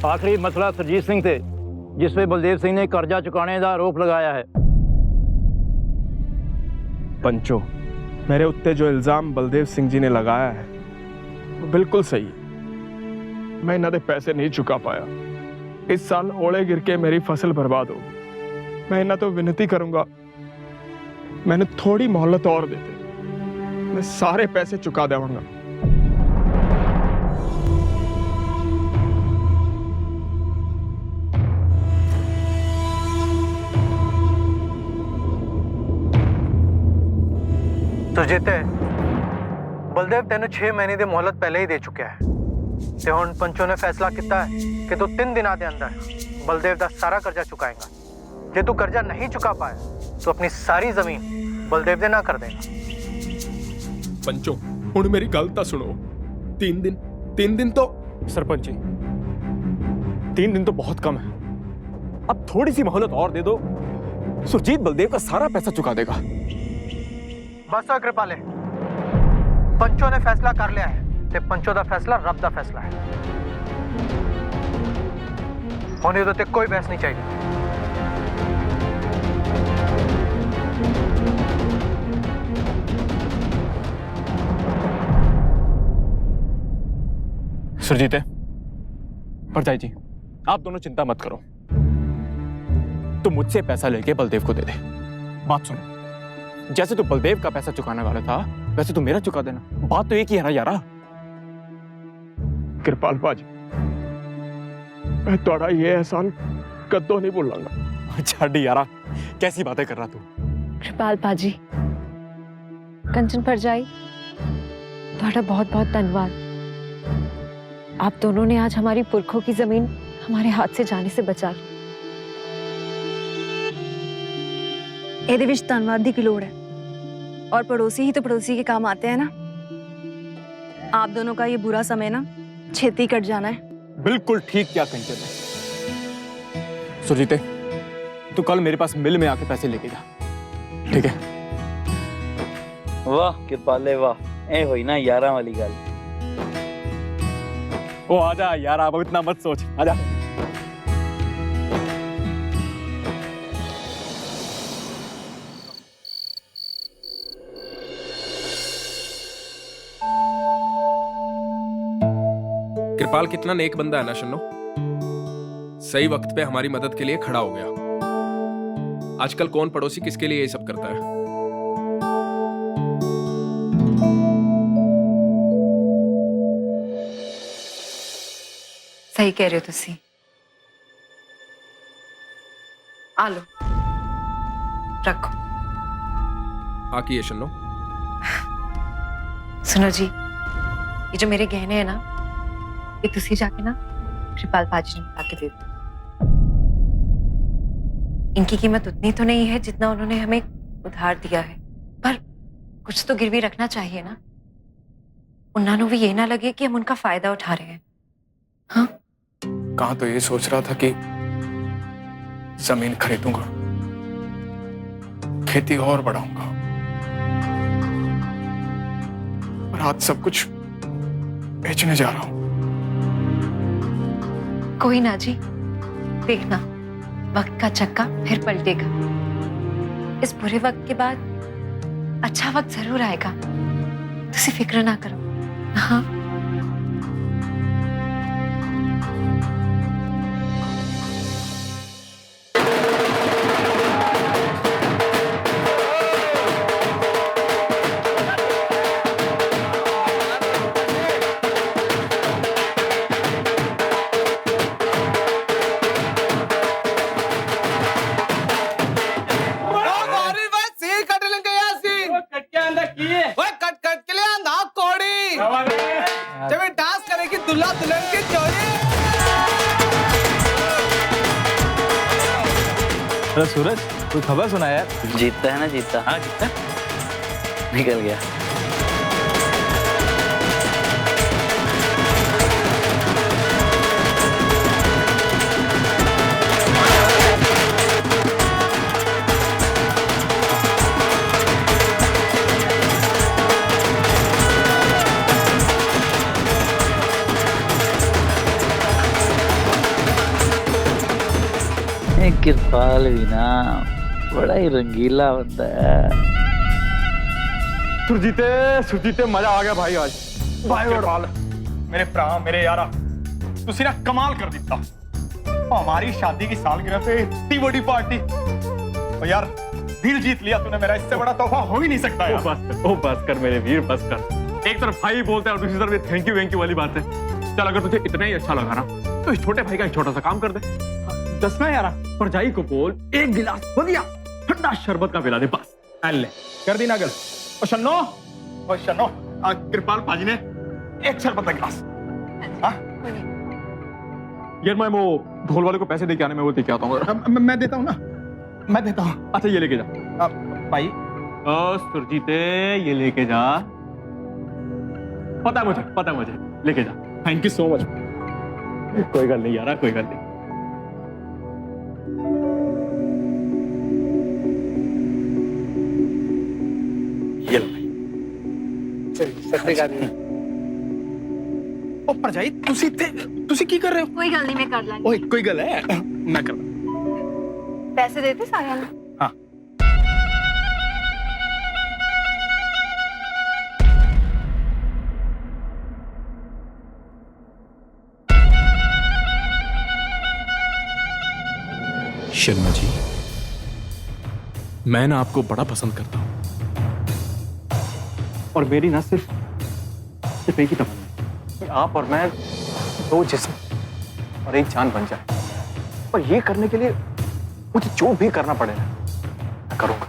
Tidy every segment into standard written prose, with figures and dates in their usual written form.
आखिरी मसला सुरजीत सिंह से, जिसपे बलदेव सिंह ने कर्जा चुकाने का आरोप लगाया है। पंचो, मेरे उत्ते जो इल्जाम बलदेव सिंह जी ने लगाया है वो बिल्कुल सही है। मैं इन्होंने पैसे नहीं चुका पाया। इस साल ओले गिर के मेरी फसल बर्बाद होगी। मैं इन्हें तो विनती करूंगा, मैंने थोड़ी मोहलत और देते, मैं सारे पैसे चुका देवांगा। सुरजीत, बलदेव तेन 6 महीने की मोहलत पहले ही दे चुका है ते हुण पंचों ने फैसला किया है कि तू 3 दिनों के अंदर बलदेव का सारा कर्जा चुकाएगा। जे तू कर्जा नहीं चुका पाया तो अपनी सारी जमीन बलदेव दे ना कर देगा। पंचो, हुण मेरी गल तो सुनो। 3 दिन तो सरपंच जी, 3 दिन तो बहुत कम है। अब थोड़ी सी मोहलत और दे दो, सुरजीत बलदेव का सारा पैसा चुका देगा। बस कृपाले, पंचों ने फैसला कर लिया है ते पंचों का फैसला रब का फैसला है। होने तो कोई बहस नहीं चाहिए। सुरजीत, परजाई जी, आप दोनों चिंता मत करो। तुम मुझसे पैसा लेके बलदेव को दे दे। बात सुनो, जैसे तू बलदेव का पैसा चुकाने वाला था वैसे तू मेरा चुका देना। बात तो एक ही है ना यारा। कृपाल भाजी, मैं थोड़ा ये एहसान कदों नहीं भूलांगा। छाड़ी यारा, कैसी बातें कर रहा तू। कृपाल पाजी, कंचन परजाई, ਤੁਹਾਡਾ बहुत-बहुत धन्यवाद। आप दोनों ने आज हमारी पुरखों की जमीन हमारे हाथ से जाने से बचा ली। ਇਹਦੇ ਵਿੱਚ ਧੰਨਵਾਦ ਦੀ ਕੀ ਲੋੜ है, और पड़ोसी ही तो पड़ोसी के काम आते हैं ना। आप दोनों का ये बुरा समय ना छेती कट जाना है। बिल्कुल ठीक क्या कंचन है। सुरजीत, तू कल मेरे पास मिल में आके पैसे लेके जा, ठीक है? वाह कृपाले वाह, ए होई ना यारा वाली गल। ओ आजा यार, अब इतना मत सोच, आजा। कृपाल कितना नेक बंदा है ना शन्नो। सही वक्त पे हमारी मदद के लिए खड़ा हो गया। आजकल कौन पड़ोसी किसके लिए ये सब करता है। सही कह रहे हो तुसी। आ लो, रखो। हाँ की है शन्नो। सुनो जी, ये जो मेरे गहने हैं ना, ये तुसी जाके ना कृपाल पाजी ने बता के दे दो। इनकी कीमत उतनी तो नहीं है जितना उन्होंने हमें उधार दिया है, पर कुछ तो गिरवी रखना चाहिए ना। उन्होंने भी ये ना लगे कि हम उनका फायदा उठा रहे हैं। हाँ, कहाँ तो ये सोच रहा था कि जमीन खरीदूंगा, खेती और बढ़ाऊंगा, और आज सब कुछ बेचने जा रहा हूं। कोई ना जी, देखना वक्त का चक्का फिर पलटेगा। इस बुरे वक्त के बाद अच्छा वक्त जरूर आएगा, तुसी फिक्र ना करो। हाँ, अरे सूरज, कोई खबर सुना यार? जीतता है ना, जीतता। हाँ जीतता, निकल गया। कृपाल भी ना बड़ा ही रंगीला बंदा है। सुरजीते सुरजीते मजा आ गया भाई आज भाई कृपाल मेरे भरा मेरे यारा तुसी ना कमाल कर दिता हमारी शादी की सालगिरह पे इतनी बड़ी पार्टी और यार दिल जीत लिया तूने मेरा इससे बड़ा तोहफा हो ही नहीं सकता यार। बस कर मेरे वीर बस कर एक तरफ भाई बोलते हैं और दूसरी तरफ थैंक यू वाली बात है। चल अगर तुझे इतना ही अच्छा लगा ना तो इस छोटे भाई का एक छोटा सा काम कर दे दसना यार परजाई को बोल एक गिलास बढ़िया ठंडा शरबत का पिला दे बस ले कर दी ना गल और शन्नो कृपाल पाजी ने एक शरबत का गिलास यार मैं वो ढोल वाले को पैसे दे के आने में वो दे के आता हूँ। मैं देता हूँ ना मैं देता हूँ। अच्छा ये लेके जा भाई सुरजीते ये लेके जा पता है मुझे लेके जा थैंक यू सो मच। कोई गल नहीं यार कोई गल नहीं। ये लो भाई ओ परजाई तुसी की कर रहे हो? कोई गल नहीं, मैं कर लांगी। ओए कोई गल है मैं कर पैसे देते सारे ने? हाँ शर्मा जी मैं ना आपको बड़ा पसंद करता हूं और मेरी ना सिर्फ एक ही तमन्ना कि आप और मैं दो जिस्म और एक जान बन जाए और ये करने के लिए मुझे जो भी करना पड़ेगा मैं करूंगा।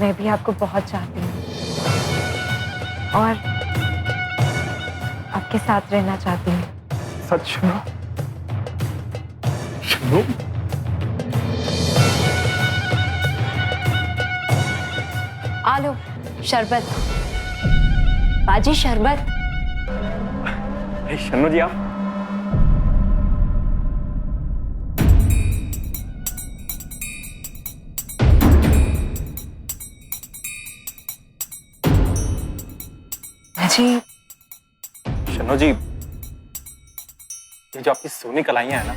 मैं भी आपको बहुत चाहती हूँ और आपके साथ रहना चाहती हूँ। सच में शन्नो आलो शरबत बाजी शरबत। शन्नो जी आप जी शन्नो जी ये जो आपकी सोनी कलाइयां हैं ना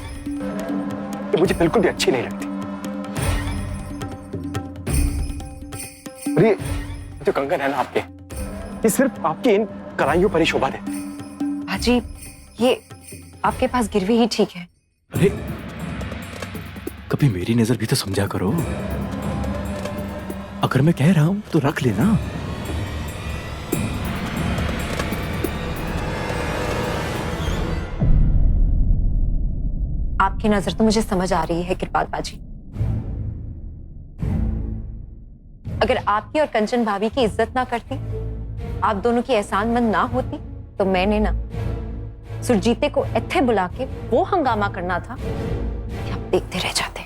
ये मुझे बिल्कुल भी अच्छी नहीं लगती। और ये जो कंगन है ना आपके ये सिर्फ आपकी इन कलाइयों पर ही शोभा देते हैं। बाजी ये आपके पास गिरवी ही ठीक है। अरे कभी मेरी नजर भी तो समझा करो। अगर मैं कह रहा हूं तो रख लेना। आपकी नजर तो मुझे समझ आ रही है कृपाल बाजी। अगर आपकी और कंचन भाभी की इज्जत ना करती आप दोनों की एहसानमंद ना होती तो मैंने ना सुरजीते को इत्थे बुला के वो हंगामा करना था कि आप देखते रह जाते।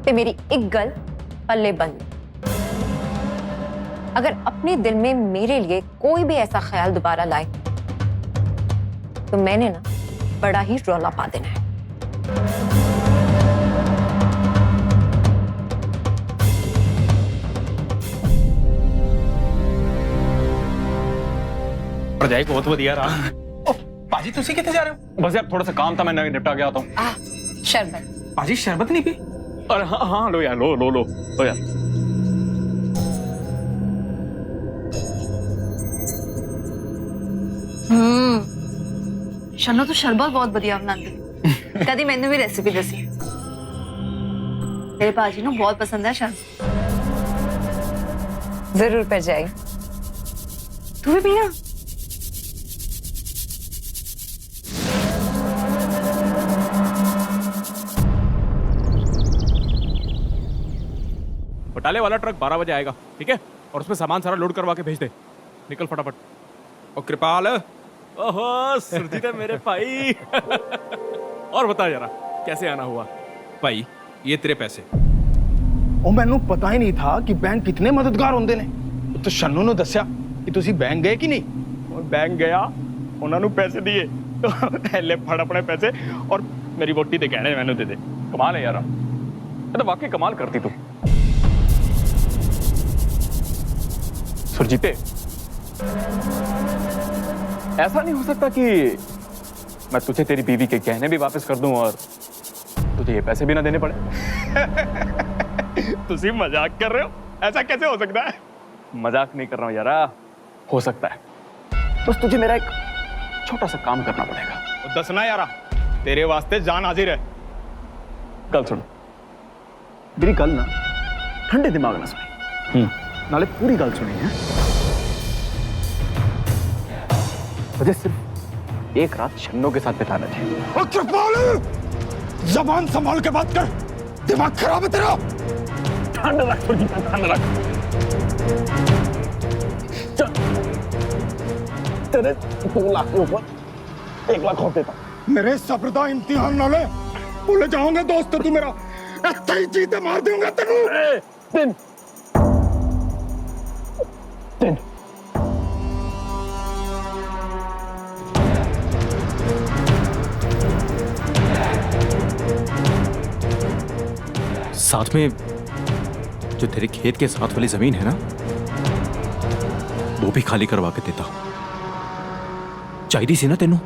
ते मेरी एक गल पल्ले बंद। अगर अपने दिल में मेरे लिए कोई भी ऐसा ख्याल दोबारा लाए तो मैंने ना बड़ा ही रौला पा देना है। परजाई बहुत बढ़िया रहा। ओ पाजी तुसी कितने जा रहे हो? बस यार थोड़ा सा काम था मैं निपटा के आता हूँ। शरबत पाजी शरबत नहीं पी? अरे हाँ लो यार लो यार। शन्नो तो शरबत बहुत बढ़िया बनाती। कभी मैंने भी रेसिपी दसी। मेरे पाजी नु बहुत पसंद है शरबत। जरूर पर जाए। तू भी पीना? बटाले वाला ट्रक 12 बजे आएगा ठीक है और उसमें सामान सारा लोड करवा के भेज दे। निकल फटाफट। और कृपाल ओहो सुरजीत है मेरे भाई। और बता जरा कैसे आना हुआ? भाई ये तेरे पैसे। ओ मैनू पता ही नहीं था कि बैंक कितने मददगार होंगे ने। तो शन्नू ने दस्या कि तुसी बैंक गए कि नहीं। और बैंक गया उन्होंने पैसे दिए तो ले फड़ अपने पैसे और मेरी वोटी दे कहने मैंने दे दे। कमाल है यार ये तो वाकई कमाल करती तू। सुरजीते ऐसा नहीं हो सकता कि मैं तुझे तेरी बीवी के गहने भी वापस कर दूं और तुझे ये पैसे भी ना देने पड़े। तुसी मजाक कर रहे हो? ऐसा कैसे हो सकता है? मजाक नहीं कर रहा हूं यारा, हो सकता है। बस तुझे मेरा एक छोटा सा काम करना पड़ेगा। दसना यारा, तेरे वास्ते जान हाजिर है। गल सुन, मेरी गल ना ठंडे दिमाग ना सुनी, नाले पूरी गल सुनी है। मुझे सिर्फ एक रात शन्नो के साथ बिताना चाहिए। जबान संभाल के बात कर, दिमाग खराब है तेरा। ठंड रख, ठंड रख। तेरे 2 लाख के ऊपर 1 लाख और देता। मेरे सब्र दा इम्तिहान ना ले, भूल जाओगे दोस्त तू मेरा। इत्थे चीते मार दूंगा तेनू। दिन साथ में जो तेरे खेत के साथ वाली जमीन है ना, वो भी खाली करवा के देता। चाहिए सी ना तेनू?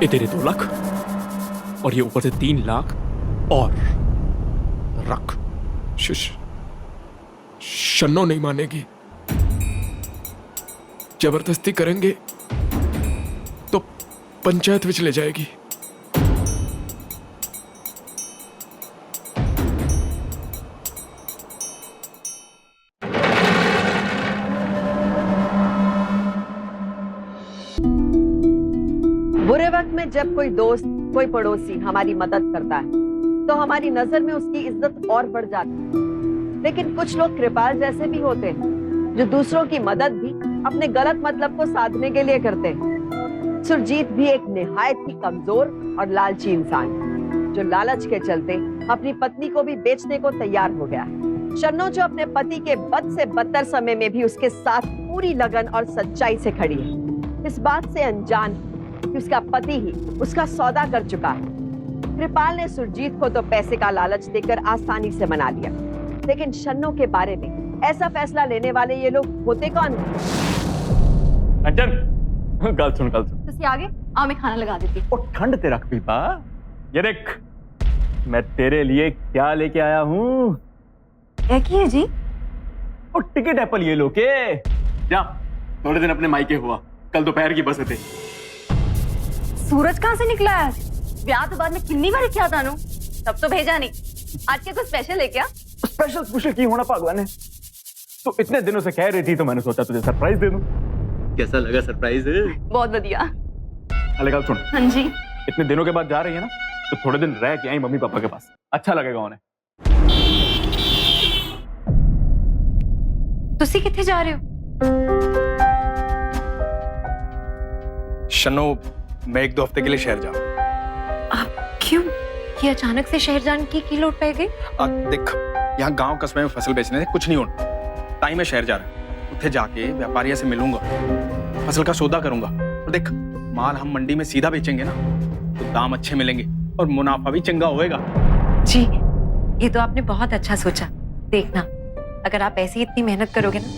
ये तेरे 2 लाख और ये ऊपर से 3 लाख और रख। शन्नो नहीं मानेगी। जबरदस्ती करेंगे तो पंचायत विच ले जाएगी। बुरे वक्त में जब कोई दोस्त, कोई पड़ोसी हमारी मदद करता है तो हमारी नजर में उसकी इज्जत और बढ़ जाती है। लेकिन कुछ लोग कृपाल जैसे भी होते हैं जो दूसरों की मदद भी अपने गलत मतलब को साधने के लिए करते हैं। सुरजीत भी एक निहायत ही कमजोर और लालची इंसान है, जो लालच के चलते अपनी पत्नी को भी बेचने को तैयार हो गया है। शन्नो जो अपने पति के बद से बदतर समय में भी उसके साथ पूरी लगन और सच्चाई से खड़ी है, इस बात से अनजान कि उसका पति ही उसका सौदा कर चुका है। कृपाल ने सुरजीत को तो पैसे का लालच देकर आसानी से मना लिया, लेकिन शन्नो के बारे में ऐसा फैसला लेने वाले ये लोग होते कौन हैं? अंजन, गल सुन, गल सुन। तुसी आगे आओ, मैं खाना लगा देती हूँ। ओ ठंड ते रख पीपा। ये देख, मैं तेरे लिए क्या लेके आया हूँ। क्या की है जी? ओ टिकट एप्पल ये लो के जा, थोड़े दिन अपने मायके हुआ, कल दोपहर की बस थे। सूरज कहाँ से निकला है? ब्याह तो बाद में कितनी बार क्या तानू, तब तो भेजा नहीं। आज के कुछ स्पेशल है क्या? स्पेशल स्पेशल की होना भगवान है। तो इतने दिनों से कह रही थी तो मैंने सोचा तुझे सरप्राइज दे दूं। कैसा लगा सरप्राइज? बहुत बढ़िया। अरे गल सुन, हाँ जी। इतने दिनों के बाद जा रही है ना, तो थोड़े दिन रह के आई मम्मी पापा के पास, अच्छा लगेगा उन्हें। तुसी किथे जा रहे हो? शन्नो, मैं 1-2 हफ्ते के लिए शहर जा रहा हूं। आप क्यों? ये अचानक से शहर जाने की लोड पै गई? देख, यहाँ गांव कस्बे में फसल बेचने से कुछ नहीं होना। टाइम है शहर जा रहा है, उत्थे जाके व्यापारियों से मिलूंगा, फसल का सौदा करूंगा। और देख, माल हम मंडी में सीधा बेचेंगे ना, तो दाम अच्छे मिलेंगे और मुनाफा भी चंगा होएगा। जी, ये तो आपने बहुत अच्छा सोचा। देखना, अगर आप ऐसी इतनी मेहनत करोगे ना,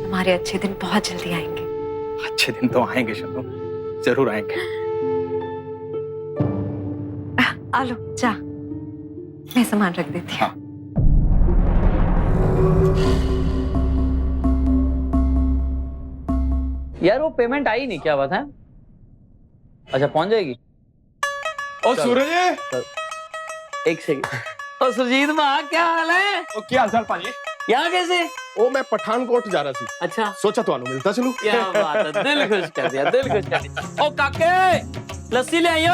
हमारे अच्छे दिन बहुत जल्दी आएंगे। अच्छे दिन तो आएंगे शन्नो, जरूर आएंगे। आ लो, जा, मैं सामान रख देती हूँ। यार वो पेमेंट आई नहीं, क्या बात है? अच्छा पहुंच जाएगी। और सूरज, एक सेकंड। और सुरजीत माँ, क्या हाल है? ओ क्या हाल पाजी? यहाँ कैसे? ओ मैं पठानकोट जा रहा सी। अच्छा, सोचा तो मिलता चलूं। क्या बात है, दिल खुश कर दिया, दिल खुश कर दिया। ओ काके, लस्सी ले आइयो,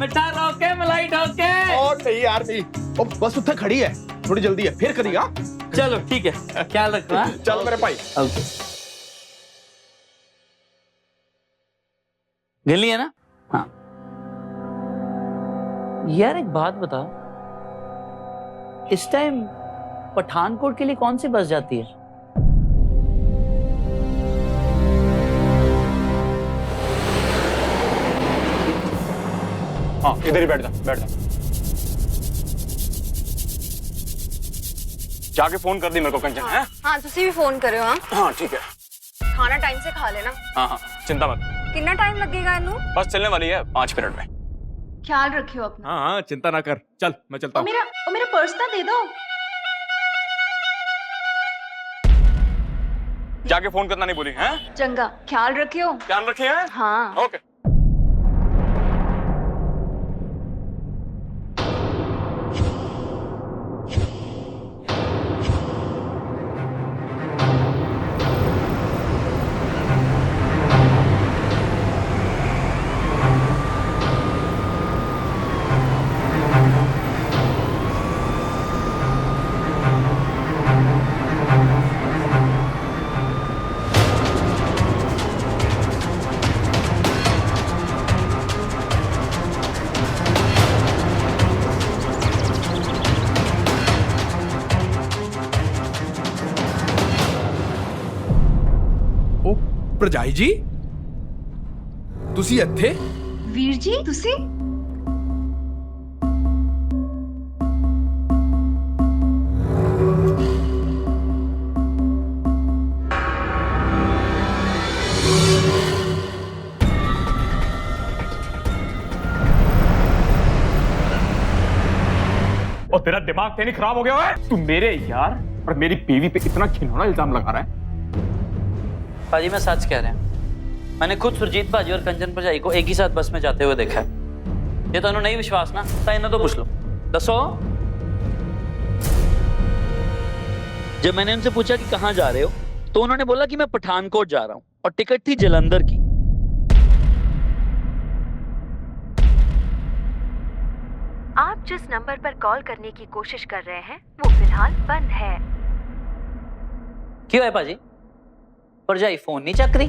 मिठा रोके, मलाई ठोके। और नहीं यार नहीं, ओ बस उत्थे खड़ी है, थोड़ी जल्दी है, फिर करिएगा। चलो ठीक है, ख्याल रखना। चल मेरे भाई। ओके, गिल्ली है ना? हाँ यार, एक बात बता, इस टाइम पठानकोट के लिए कौन सी बस जाती है? हाँ, इधर ही बैठ जा, बैठ जा। जाके फोन कर दी मेरे को कंचन है। हाँ तुसी भी फोन करो। हाँ हाँ ठीक है। खाना टाइम से खा लेना। हाँ हाँ चिंता मत। कितना टाइम लगेगा इनू? बस चलने वाली है 5 मिनट में। ख्याल रखियो अपना। हाँ हाँ चिंता ना कर, चल मैं चलता हूँ। मेरा पर्स ना दे दो। जाके फोन करना नहीं बोली हैं? चंगा ख्याल रखियो। ध्यान रखे हैं? हाँ ओके। ओ प्रजाई जी, तुसी ਇੱਥੇ? वीर जी तुसी? और तेरा दिमाग तो नहीं खराब हो गया है? तू मेरे यार और मेरी बीवी पे इतना घिनौना इल्जाम लगा रहा है। भाजी मैं सच कह रहा हूँ, मैंने खुद सुरजीत भाजी और कंचन भरजाई को एक ही साथ बस में जाते हुए देखा है। ये तो नहीं विश्वास ना, इन्हें तो पूछ लो। दसो। जब मैंने उनसे पूछा कि कहाँ जा रहे हो तो उन्होंने बोला कि मैं पठानकोट जा रहा हूँ और टिकट थी जलंधर की। आप जिस नंबर पर कॉल करने की कोशिश कर रहे हैं वो फिलहाल बंद है। क्यों है भाजी? भरजाई फोन नहीं चक रही?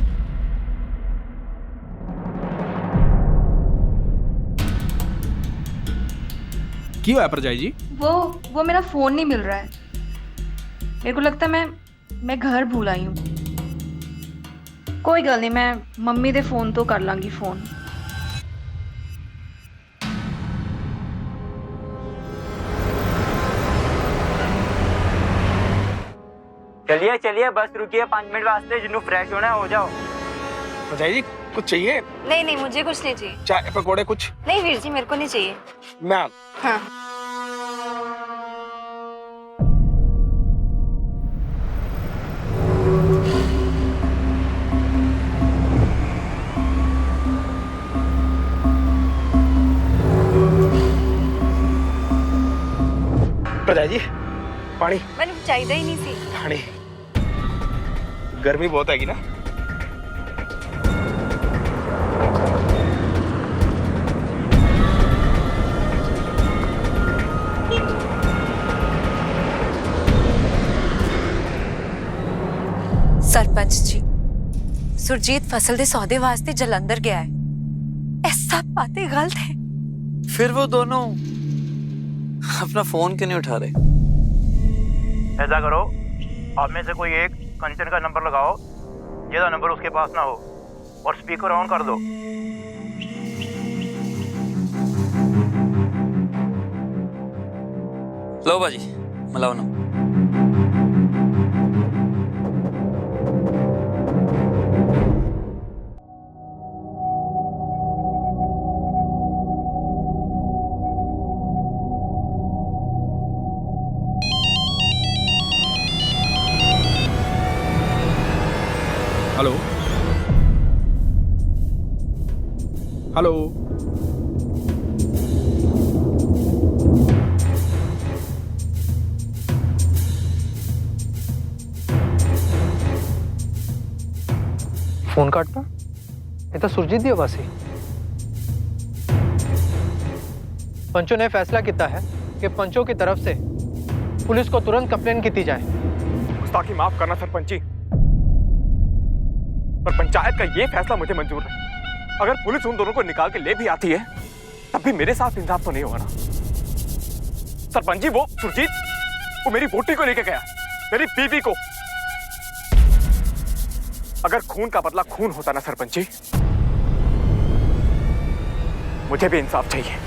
क्यों है प्रजाई जी? वो मेरा फोन नहीं मिल रहा है। मेरे को लगता है मैं घर भूल आई हूँ। कोई गल नहीं, मैं मम्मी दे फोन तो कर लांगी फोन। चलिए चलिए बस रुकिए 5 मिनट वास्ते, जिन्हों फ्रेश होना है हो जाओ। भरजाई जी कुछ चाहिए? नहीं मुझे कुछ नहीं चाहिए। चाय पकौड़े कुछ? नहीं वीर जी मेरे को नहीं चाहिए। मैं हाँ भरजाई जी पानी। मैंने चाहिए ही नहीं सी। पानी, गर्मी बहुत हैगी ना। सरपंच जी, सुरजीत फसल दे सौदे वास्ते जलंधर गया है। ये सब बातें गलत है। फिर वो दोनों अपना फोन क्यों नहीं उठा रहे? ऐसा करो, आप में से कोई एक कंचन का नंबर लगाओ जिसका नंबर उसके पास ना हो और स्पीकर ऑन कर दो। लो बाजी मिलाओ ना। Hello hello. फोन काटना, ये तो सुरजीत दी आवाज है। पंचों ने फैसला किया है कि पंचों की तरफ से पुलिस को तुरंत कंप्लेन की जाए। गुस्ताखी माफ करना सरपंच जी, पर पंचायत का ये फैसला मुझे मंजूर नहीं। अगर पुलिस उन दोनों को निकाल के ले भी आती है तब भी मेरे साथ इंसाफ तो नहीं होगा ना। सरपंच जी वो सुरजीत, वो मेरी वोटी को लेके गया, मेरी बीवी को। अगर खून का बदला खून होता ना सरपंच जी, मुझे भी इंसाफ चाहिए।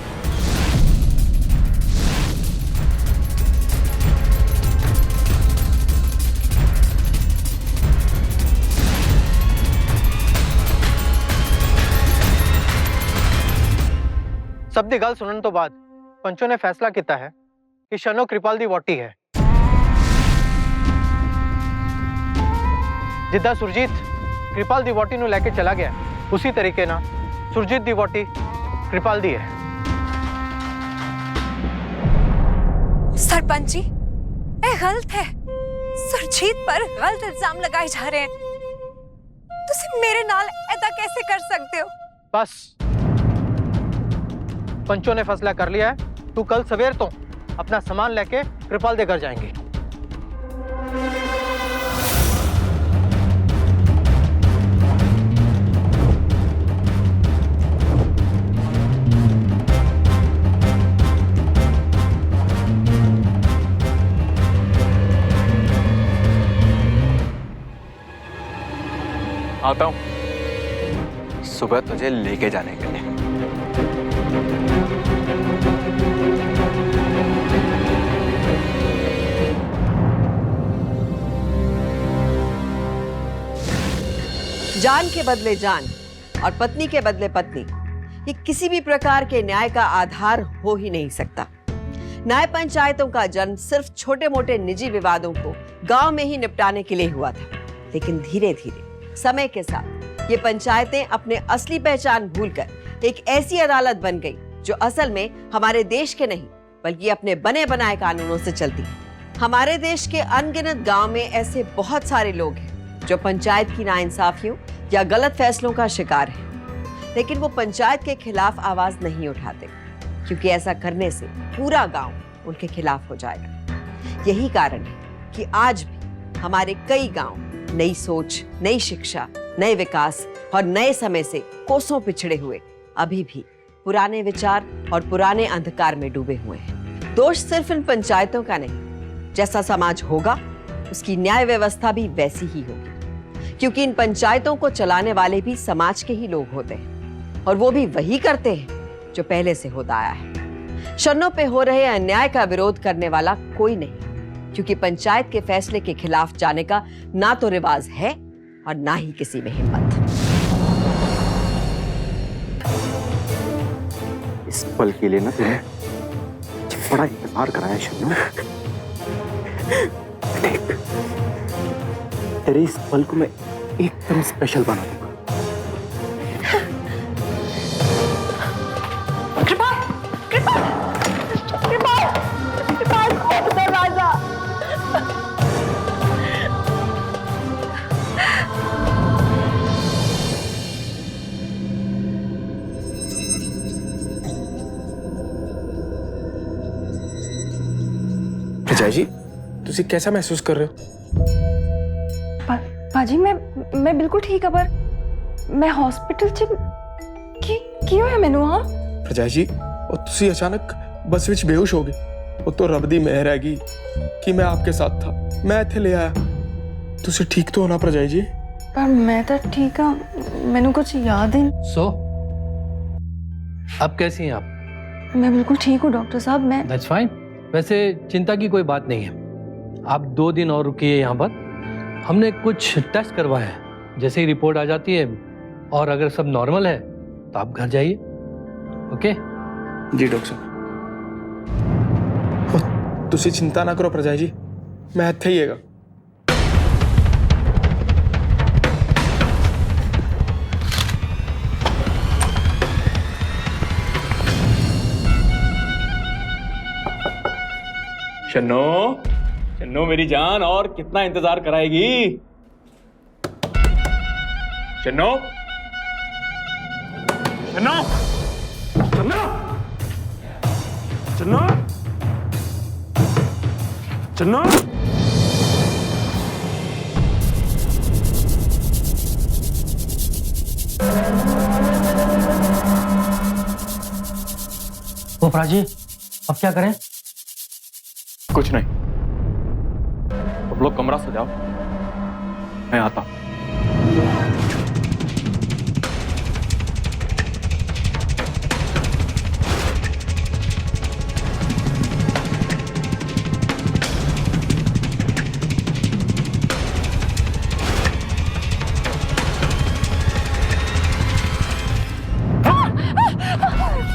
सब दी गल सुनने तो बाद पंचों ने फैसला किया है कि शनो कृपाल दी वोटी है। जिद्दा सुरजीत कृपाल दी वोटी नु लेके चला गया उसी तरीके ना सुरजीत दी वोटी कृपाल दी है। सरपंच जी ये गलत है। सुरजीत पर गलत इल्जाम लगाए जा रहे हैं। तुम मेरे नाल ऐसा कैसे कर सकते हो? बस पंचों ने फैसला कर लिया है। तू कल सवेर तो अपना सामान लेके कृपाल दे घर जाएंगे। आता हूं सुबह तुझे लेके जाने के लिए। जान के बदले जान और पत्नी के बदले पत्नी, ये किसी भी प्रकार के न्याय का आधार हो ही नहीं सकता। न्याय पंचायतों का जन्म सिर्फ छोटे मोटे निजी विवादों को गांव में ही निपटाने के लिए हुआ था, लेकिन धीरे धीरे समय के साथ ये पंचायतें अपने असली पहचान भूलकर एक ऐसी अदालत बन गई जो असल में हमारे देश के नहीं बल्कि अपने बने बनाए कानूनों से चलती है। हमारे देश के अनगिनत गांव में ऐसे बहुत सारे लोग हैं जो पंचायत की नाइंसाफियों या गलत फैसलों का शिकार है, लेकिन वो पंचायत के खिलाफ आवाज नहीं उठाते क्योंकि ऐसा करने से पूरा गांव उनके खिलाफ हो जाएगा। यही कारण है कि आज भी हमारे कई गांव नई सोच, नई शिक्षा, नए विकास और नए समय से कोसों पिछड़े हुए अभी भी पुराने विचार और पुराने अंधकार में डूबे हुए हैं। दोष सिर्फ इन पंचायतों का नहीं, जैसा समाज होगा उसकी न्याय व्यवस्था भी वैसी ही होगी, क्योंकि इन पंचायतों को चलाने वाले भी समाज के ही लोग होते हैं और वो भी वही करते हैं जो पहले से होता आया है। शन्नों पे हो रहे अन्याय का विरोध करने वाला कोई नहीं, क्योंकि पंचायत के फैसले के खिलाफ जाने का ना तो रिवाज है और ना ही किसी में हिम्मत। इस पल के लिए ना तुम्हें बड़ा इंतजार कराया शन्नू। देख, तेरे इस पल को मैं एकदम स्पेशल बना दूंगा। जय जी, तुसी कैसा महसूस कर रहे हो? पाजी मैं बिल्कुल ठीक है, पर मैं हॉस्पिटल च की होया मैनू? हाँ प्रजा जी, और तुसी अचानक बस विच बेहोश हो गए। वो तो रब दी मेहर हैगी कि मैं आपके साथ था, मैं इत्थे ले आया। तुसी ठीक तो होना प्रजा जी? पर मैं तो ठीक हूँ, मैनू कुछ याद ही। सो अब कैसी हैं आप? मैं बिल्कुल ठीक हूँ डॉक्टर साहब। मैं दैट्स फाइन। वैसे चिंता की कोई बात नहीं है। आप 2 दिन और रुकिए यहाँ पर। हमने कुछ टेस्ट करवाए हैं, जैसे ही रिपोर्ट आ जाती है और अगर सब नॉर्मल है तो आप घर जाइए। ओके जी डॉक्टर साहब। तुसी चिंता ना करो प्रजा जी, मैं इत्थे ही हैगा। शन्नो, शन्नो मेरी जान, और कितना इंतजार कराएगी? शन्नो, शन्नो, शन्नो, शन्नो, शन्नो। पोपरा जी, अब क्या करें? कुछ नहीं, अब लोग कमरा सजाओ, मैं आता हूं।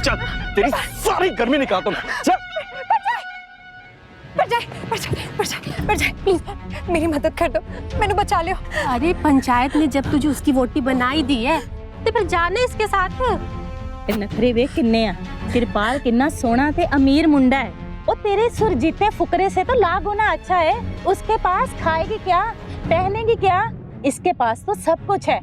चल तेरी सारी गर्मी निकालता हूँ। चल प्लीज मेरी मदद कर दो, मैंने बचा लियो। अरे पंचायत ने जब तुझे उसकी वोटी बनाई दी है तो फिर जाने इसके साथ। नखरे वे किन्ने आ, कृपाल किन्ना सोना ते अमीर मुंडा है। वो तेरे सुरजीते फुकरे से तो लाख गुना अच्छा है। उसके पास खाएगी क्या, पहनेगी क्या, इसके पास तो सब कुछ है।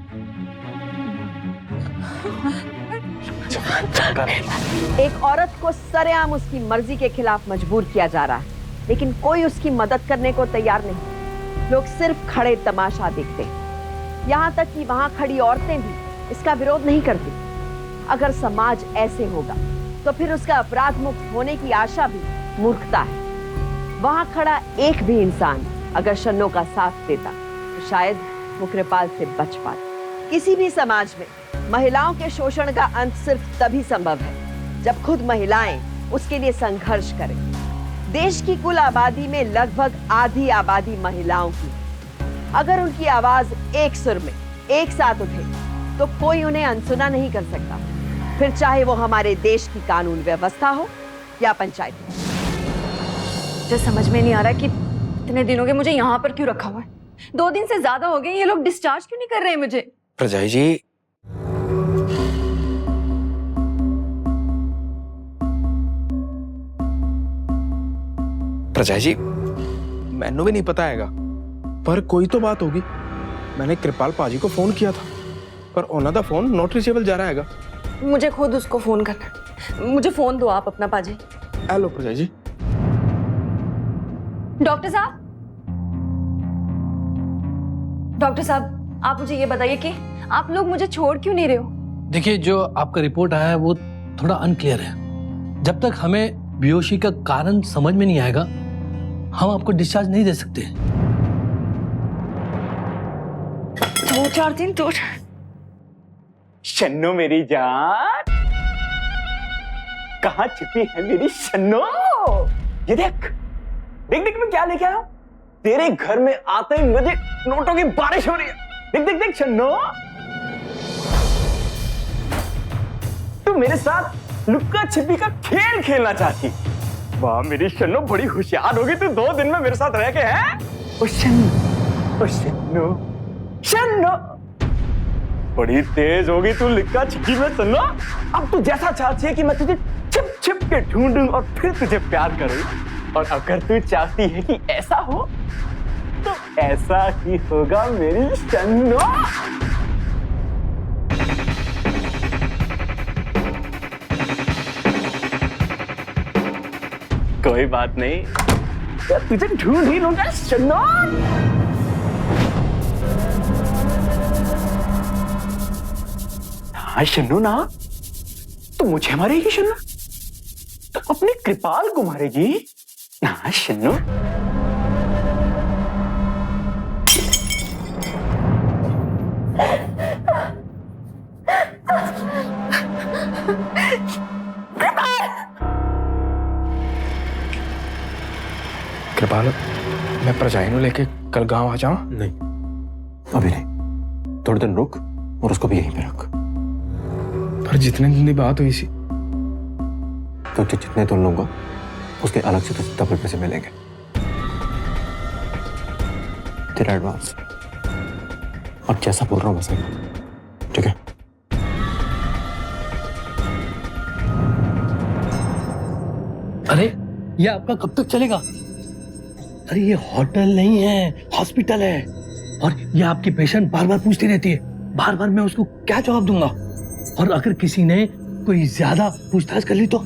एक औरत को सरेआम उसकी मर्जी के खिलाफ मजबूर किया जा रहा है, लेकिन कोई उसकी मदद करने को तैयार नहीं। लोग सिर्फ खड़े तमाशा देखते हैं। यहाँ तक कि वहाँ खड़ी औरतें भी इसका विरोध नहीं करती। अगर समाज ऐसे होगा तो फिर उसका अपराध मुक्त होने की आशा भी मूर्खता है। वहाँ खड़ा एक भी इंसान अगर शन्नो का साथ देता तो शायद वो कृपाल से बच पाता। किसी भी समाज में महिलाओं के शोषण का अंत सिर्फ तभी संभव है जब खुद महिलाएं उसके लिए संघर्ष करें। देश की कुल आबादी में लगभग आधी आबादी महिलाओं की। अगर उनकी आवाज एक सुर में एक साथ उठे तो कोई उन्हें अनसुना नहीं कर सकता, फिर चाहे वो हमारे देश की कानून व्यवस्था हो या पंचायत। मुझे समझ में नहीं आ रहा कि इतने दिनों के मुझे यहाँ पर क्यों रखा हुआ है। 2 दिन से ज्यादा हो गए, ये लोग डिस्चार्ज क्यों नहीं कर रहे हैं मुझे। प्रजाई जी, प्रजाई जी, मैनू भी नहीं पता हैगा, पर कोई तो बात होगी। मैंने कृपाल पाजी को फोन किया था, पर उन्हों दा फोन नॉट रीचेबल जा रहा हैगा। मुझे खुद उसको फोन करना। मुझे फोन दो आप अपना पाजी। हेलो प्रजा जी। डॉक्टर साहब, डॉक्टर साहब आप मुझे ये बताइए कि आप लोग मुझे छोड़ क्यों नहीं रहे हो। देखिए, जो आपका रिपोर्ट आया है वो थोड़ा अनक्लियर है। जब तक हमें बेहोशी का कारण समझ में नहीं आएगा हम आपको डिस्चार्ज नहीं दे सकते। 2-4 दिन तो। शन्नो मेरी जान, कहाँ छिपी है मेरी शन्नो? ये देख देख देख मैं क्या लेके आया हूं। तेरे घर में आते ही मुझे नोटों की बारिश हो रही है। देख देख देख शन्नो, तू मेरे साथ लुक्का छिपी का खेल खेलना चाहती। वाह मेरी शन्नो, बड़ी होशियार होगी तू 2 दिन में मेरे साथ रह के। हैं ओ शन्नो, ओ शन्नो, शन्नो बड़ी तेज होगी तू लुक्का छिपी में शन्नो। अब तू जैसा चाहती है कि मैं तुझे छिप छिप के ढूंढूं और फिर तुझे प्यार करूं, और अगर तू चाहती है कि ऐसा हो तो ऐसा ही होगा मेरी शन्नो। कोई बात नहीं, तुझे ढूंढ ही लूंगा शन्नो। हाँ शन्नो ना, तू मुझे मारेगी शन्नो? तो अपने कृपाल को मारेगी ना शन्नो? कृपाल, मैं प्रजाई को लेके कल गांव आ जाऊं? नहीं, अभी नहीं। थोड़े दिन रुक और उसको भी यहीं पे रख। पर जितने दिन की बात हुई सी, तो जितने तुम लूंगा उसके अलग से तो डबल पैसे मिलेंगे। तेरा एडवांस, और जैसा बोल रहा हूं वैसा ही, ठीक है? अरे ये आपका कब तक चलेगा? अरे ये होटल नहीं है, हॉस्पिटल है। और ये आपकी पेशेंट बार बार पूछती रहती है, बार बार मैं उसको क्या जवाब दूंगा? और अगर किसी ने कोई ज्यादा पूछताछ कर ली तो?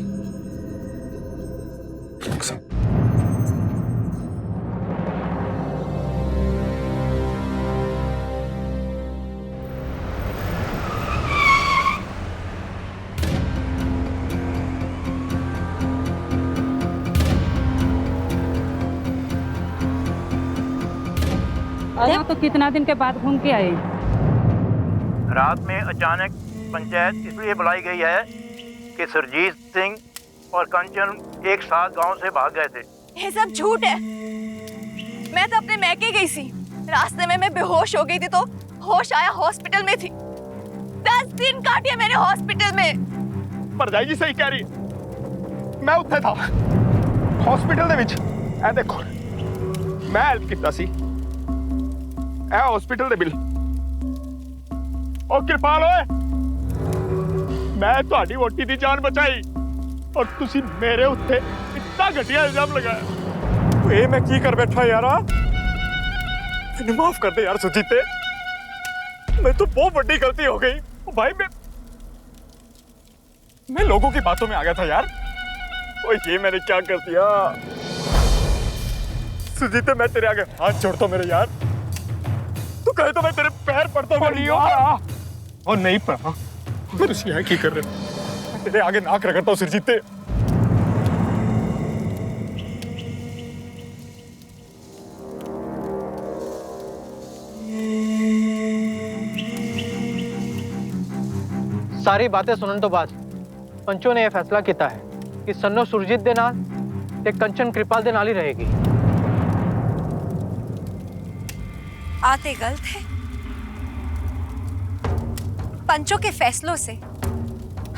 अरे तो कितना दिन के बाद घूम के आए? रात में अचानक पंचायत इसलिए बुलाई गई है कि सुरजीत सिंह और कंचन एक साथ गांव से भाग गए थे। ये सब झूठ है। मैं तो अपने मैके गई थी, रास्ते में मैं बेहोश हो गई थी तो होश आया हॉस्पिटल में थी। 10 दिन काटे मैंने हॉस्पिटल में। परजाई जी सही कह रही है, मैं उत्थे था हॉस्पिटल दे विच। ए देखो मैं हेल्प कीता सी। ए हॉस्पिटल दे बिल। ओ कृपाल ओए, मैं तुहाडी वोटी दी जान बचाई और तुसी मेरे उत्ते इतना घटिया इल्जाम लगाया। ए मैं की कर बैठा यारा? मैंने माफ कर दे यार सुजीते, मैं तो बहुत बड़ी गलती हो गई भाई। मैं लोगों की बातों में आ गया था यार। ओए ये मैंने क्या कर दिया? सुजीते मैं तेरे आगे हाथ जोड़ता हूं मेरे यार। तू कहे तो मैं तेरे पैर पड़ता हूं। नहीं होगा और नहीं पड़ा फिर उसी यहाँ की कर रहे मैं तेरे आगे नाक रगड़ता हूं सुजीते। सारी बातें सुनने तो बाद पंचों ने यह फैसला किया है कि सन्नो सुरजीत दे नाल ते कंचन कृपाल दे नाल ही रहेगी। आते गलत है। पंचों के फैसलों से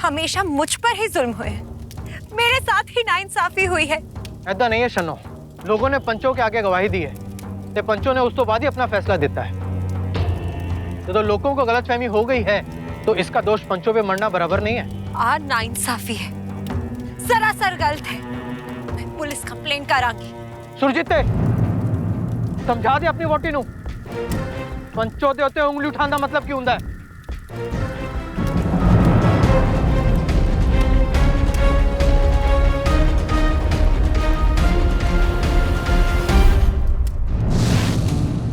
हमेशा मुझ पर ही जुल्म हुए हैं, मेरे साथ ही नाइंसाफी हुई है। ऐसा नहीं है शन्नो, लोगों ने पंचों के आगे गवाही दी है ते पंचों ने उस तो बाद ही अपना फैसला देता है। तो लोगों को गलतफहमी हो गई है तो इसका दोष पंचों पे मरना बराबर नहीं है। नाइंसाफी है, सरासर गलत है। मैं पुलिस कंप्लेंट करांगी। सुरजीते समझा दे अपनी वोटी नू, पंचों दे उत्ते उंगली उठाने का मतलब क्यों हुंदा है?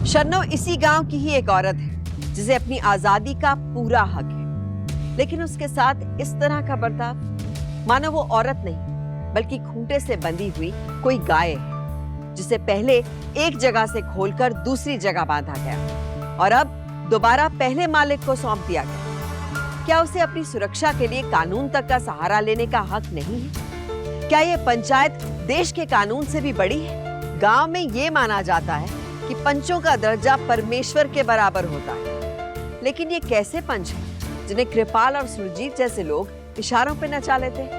शन्नो इसी गांव की ही एक औरत है जिसे अपनी आजादी का पूरा हक है, लेकिन उसके साथ इस तरह का बर्ताव मानो वो औरत नहीं बल्कि खूंटे से बंधी हुई कोई गाय है, जिसे पहले एक जगह से खोलकर दूसरी जगह बांधा गया और अब दोबारा पहले मालिक को सौंप दिया गया। क्या उसे अपनी सुरक्षा के लिए कानून तक का सहारा लेने का हक नहीं है? क्या ये पंचायत देश के कानून से भी बड़ी है? गांव में ये माना जाता है कि पंचों का दर्जा परमेश्वर के बराबर होता है, लेकिन ये कैसे पंच हैं जिन्हें कृपाल और सुरजीत जैसे लोग इशारों पे नचा लेते हैं?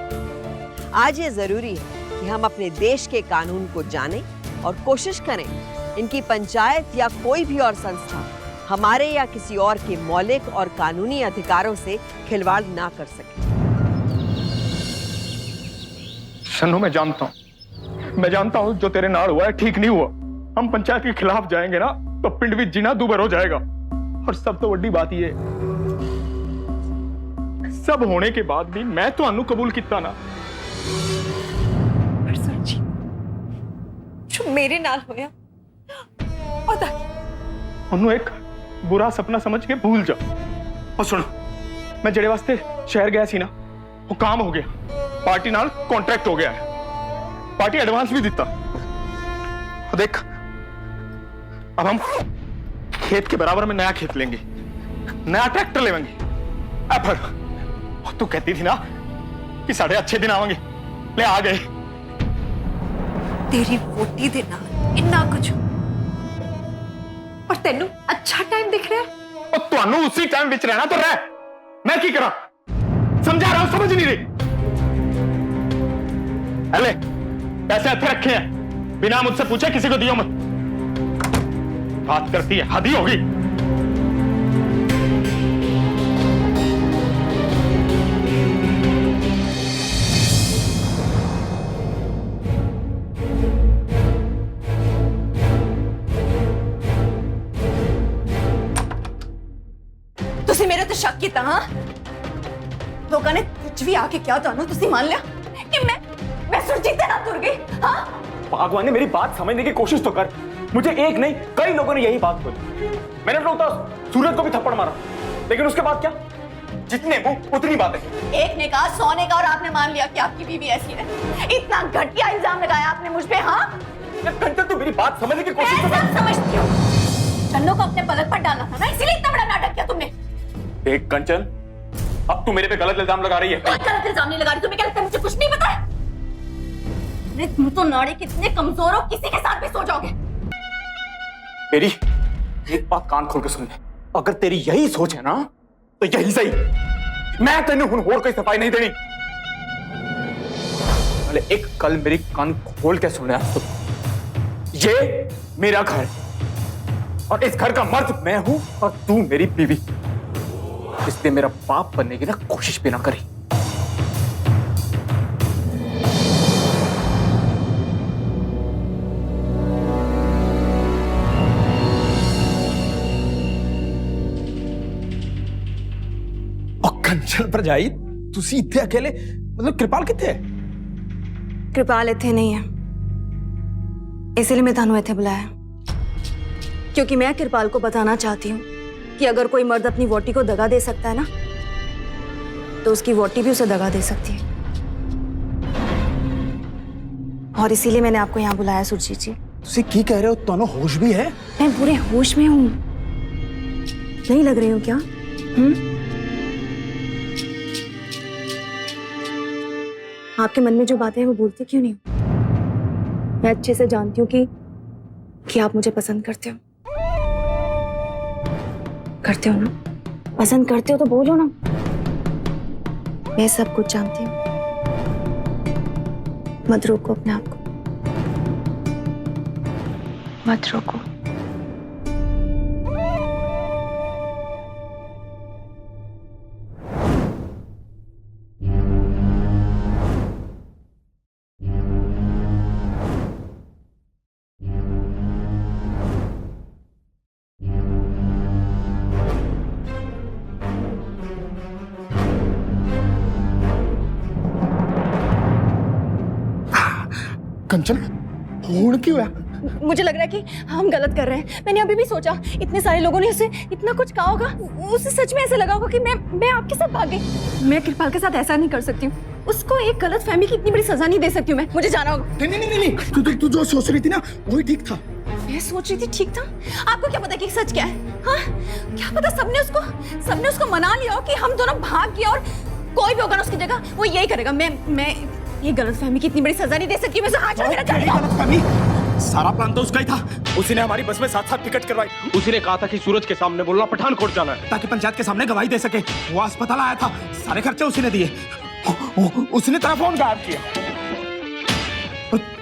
आज ये जरूरी है कि हम अपने देश के कानून को जानें और कोशिश करें इनकी पंचायत या कोई भी और संस्था हमारे या किसी और के मौलिक और कानूनी अधिकारों से खिलवाड़ ना कर सके। शन्नो मैं जानता हूं जो तेरे नाल हुआ है ठीक नहीं हुआ। हम पंचायत के खिलाफ जाएंगे ना तो पिंड भी जीना दूभर हो जाएगा। और सब तो बड़ी बात ये सब होने के बाद भी मैं तो अनु कबूल किया ना। जो मेरे नाल होया अनु एक बुरा सपना समझ के भूल जा। और सुन, मैं जेड़े वास्ते शहर गया सी ना वो काम हो गया, पार्टी नाल कॉन्ट्रैक्ट हो गया है, पार्टी एडवांस भी दिता। और देख अब हम खेत के बराबर में नया खेत लेंगे, नया ट्रैक्टर लेंगे। तू कहती थी ना कि साढ़े अच्छे दिन आवेंगे, ले आ गए। तेरी वोटी दे नाल इन्ना कुछ और तेनू अच्छा टाइम दिख रहा है। और तुहानू उसी टाइम विच रहना तो रह, मैं की करा? समझा रहा हूं, समझ नहीं रही। अले पैसे हथे रखे हैं, बिना मुझसे पूछे किसी को दियो मत। बात करती है, हद ही होगी। तुसी मेरे तो शक किया? हाँ, लोगों ने कुछ भी आके क्या था ना, तुसी मान लिया कि मैं सुरजीत दे नाल तुर गई। हाँ भगवान ने मेरी बात समझने की कोशिश तो कर। मुझे एक नहीं कई लोगों ने यही बात बोली। मैंने तो सूरज को भी थप्पड़ मारा, लेकिन उसके बाद क्या? जितने मुंह उतनी बातें। एक ने कहा, 100 ने कहा और आपने मान लिया कि आपकी बीवी ऐसी है। इतना घटिया इल्जाम लगाया आपने मुझ पे। हाँ कंचन, तू मेरी बात समझने की कोशिश तो कर। समझती हो, चन्नो को अपने पलक पर डालना था ना, इसीलिए इतना बड़ा नाटक किया तुमने। देख कंचन, अब तू मेरे पे गलत इल्जाम लगा रही है। गलत इल्जाम नहीं लगा रही। तुम्हें क्या लगता है मुझे कुछ नहीं पता है? तुम तो नाड़ी कितने कमजोर हो, किसी के साथ भी सो जाओगे। मेरी एक बात कान खोल के सुन ले, अगर तेरी यही सोच है ना तो यही सही। मैं तेने हुन होर कोई सफाई नहीं देनी। साले एक कल मेरी कान खोल के सुने आज तो, ये मेरा घर है और इस घर का मर्द मैं हूं और तू मेरी बीवी, इसलिए मेरा बाप बनने की ना कोशिश भी ना करी। कंचन भरजाई तुसी इतने अकेले, मतलब कृपाल कितने है? कृपाल इतने नहीं है, इसलिए मैं थानू इतने बुलाया, क्योंकि मैं कृपाल को बताना चाहती हूँ कि अगर कोई मर्द अपनी वोटी को दगा दे सकता है ना, तो उसकी वोटी भी उसे दगा दे सकती है। और इसीलिए मैंने आपको यहाँ बुलाया सुरजीत जी। तुसी की कह रहे हो? दोनों होश भी है? मैं पूरे होश में हूँ, नहीं लग रही हूँ क्या? आपके मन में जो बातें हैं वो बोलती क्यों नहीं? मैं अच्छे से जानती हूँ कि आप मुझे पसंद करते हो। करते हो ना? पसंद करते हो तो बोलो ना। मैं सब कुछ जानती हूँ। मत रोको अपने आप को, मत रोको। कंचन होड़ क्यों है? मुझे लग रहा है कि हम गलत कर रहे हैं। मैंने अभी भी सोचा, इतने सारे लोगों ने उसे इतना कुछ कहा होगा, उसे सच में ऐसा लगा होगा कि मैं आपके साथ भाग गई। मैं कृपाल के साथ ऐसा नहीं कर सकती हूँ। उसको एक गलत फहमी की इतनी बड़ी सजा नहीं दे सकती हूँ मैं। मुझे जाना होगा। नहीं, तू जो सोच रही थी ना वही ठीक था। मैं सोच रही थी ठीक था? आपको क्या पता कि सच क्या है? हाँ, क्या पता सबने उसको मना लिया हो कि हम दोनों भाग गए, और कोई भी होगा ना उसकी जगह वो यही करेगा। मैं ये गलतफहमी की इतनी बड़ी सजा नहीं दे सकती। मैं हाथ छोड़ मेरा जाएगा। सारा प्लान तो उसका ही था। उसी ने हमारी बस में साथ टिकट करवाई। उसी ने कहा था कि सूरज के सामने बोलना पठानकोट जाना है, ताकि पंचायत के सामने गवाही दे सके। वो अस्पताल आया था, सारे खर्चे उसी ने दिए। उसने तेरा फोन गायब किया।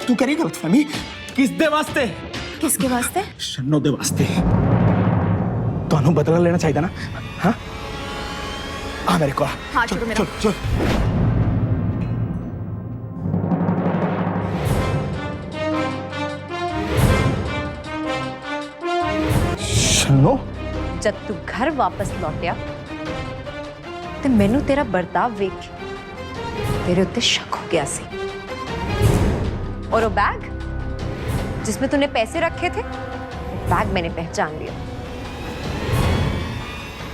तू करी गलतफहमी किस दे वास्ते? किसके वास्ते? शन्नो दे वास्ते। तो बदला लेना चाहिए ना? हाँ, आ मेरे को। हाँ, चल चल। शन्नो, जब तू घर वापस लौटिया तो मैनू तेरा बर्ताव वेख तेरे उत्ते शक हो गया सी। और वो बैग जिसमें तूने पैसे रखे थे, वो बैग मैंने पहचान लिया।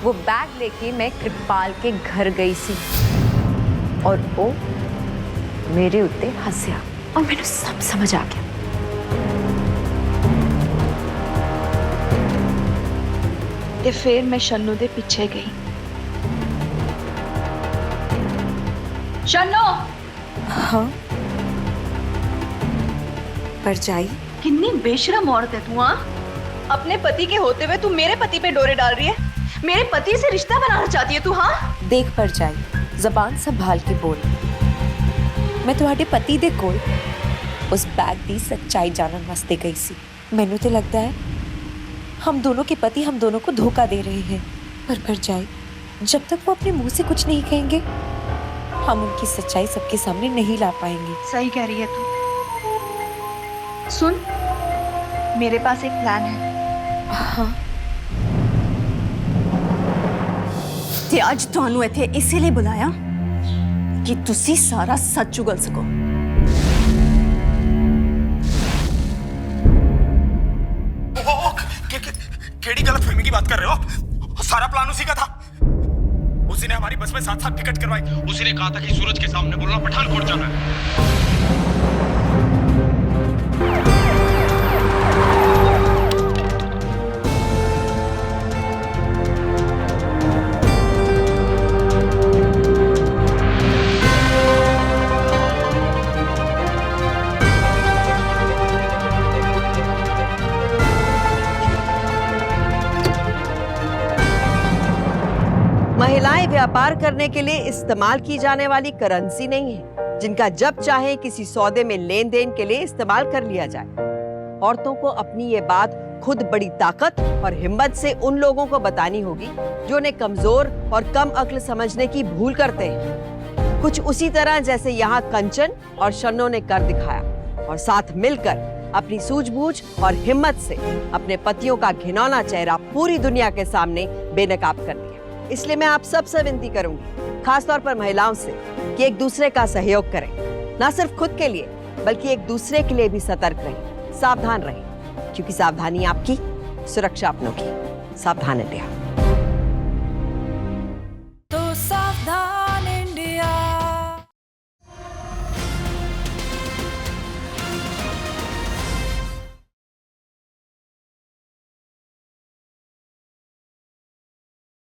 वो बैग लेके मैं कृपाल के घर गई सी और वो मेरे उत्ते हंसया और मैंने सब समझ आ गया। ते फिर मैं शन्नू दे पीछे गई। शन्नू! हाँ, परजाई कितनी बेशरम औरत है तू। हाँ, अपने पति के होते हुए तू मेरे पति पे डोरे डाल रही है। मेरे पति से रिश्ता बनाना चाहती है तू। हाँ, देख परजाई, जबान संभाल के बोल। मैं तुम्हारे पति दे कोल उस बैग दी सच्चाई जानन वास्ते गई सी। मैनू तो लगता है हम दोनों के पति हम दोनों को धोखा दे रहे हैं। पर परजाई, जब तक वो अपने मुंह से कुछ नहीं कहेंगे, हम उनकी सच्चाई सबके सामने नहीं ला पाएंगे। सही कह रही है तू। सुन, मेरे पास एक प्लान है। हाँ, ते आज ਤੁਹਾਨੂੰ ਇੱਥੇ इसीलिए बुलाया कि तुसी सारा सच उगल सको। केड़ी गलतफहमी की बात कर रहे हो? सारा प्लान उसी का था। उसी ने हमारी बस में साथ टिकट करवाई। उसी ने कहा था कि सूरज के सामने बोलना पठानकोट जाना है। महिलाएं व्यापार करने के लिए इस्तेमाल की जाने वाली करेंसी नहीं है। जिनका जब चाहे किसी सौदे में लेन देन के लिए इस्तेमाल कर लिया जाए। औरतों को अपनी ये बात खुद बड़ी ताकत और हिम्मत से उन लोगों को बतानी होगी जो उन्हें कमजोर और कम अक्ल समझने की भूल करते हैं। कुछ उसी तरह जैसे यहाँ कंचन और शन्नो ने कर दिखाया और साथ मिलकर अपनी सूझबूझ और हिम्मत से अपने पतियों का घिनौना चेहरा पूरी दुनिया के सामने बेनकाब कर दिया। इसलिए मैं आप सबसे विनती करूंगी, खासतौर पर महिलाओं से, कि एक दूसरे का सहयोग करें, न सिर्फ खुद के लिए बल्कि एक दूसरे के लिए भी सतर्क रहें, सावधान रहें, क्योंकि सावधानी आपकी, सुरक्षा अपनों की। सावधान इंडिया।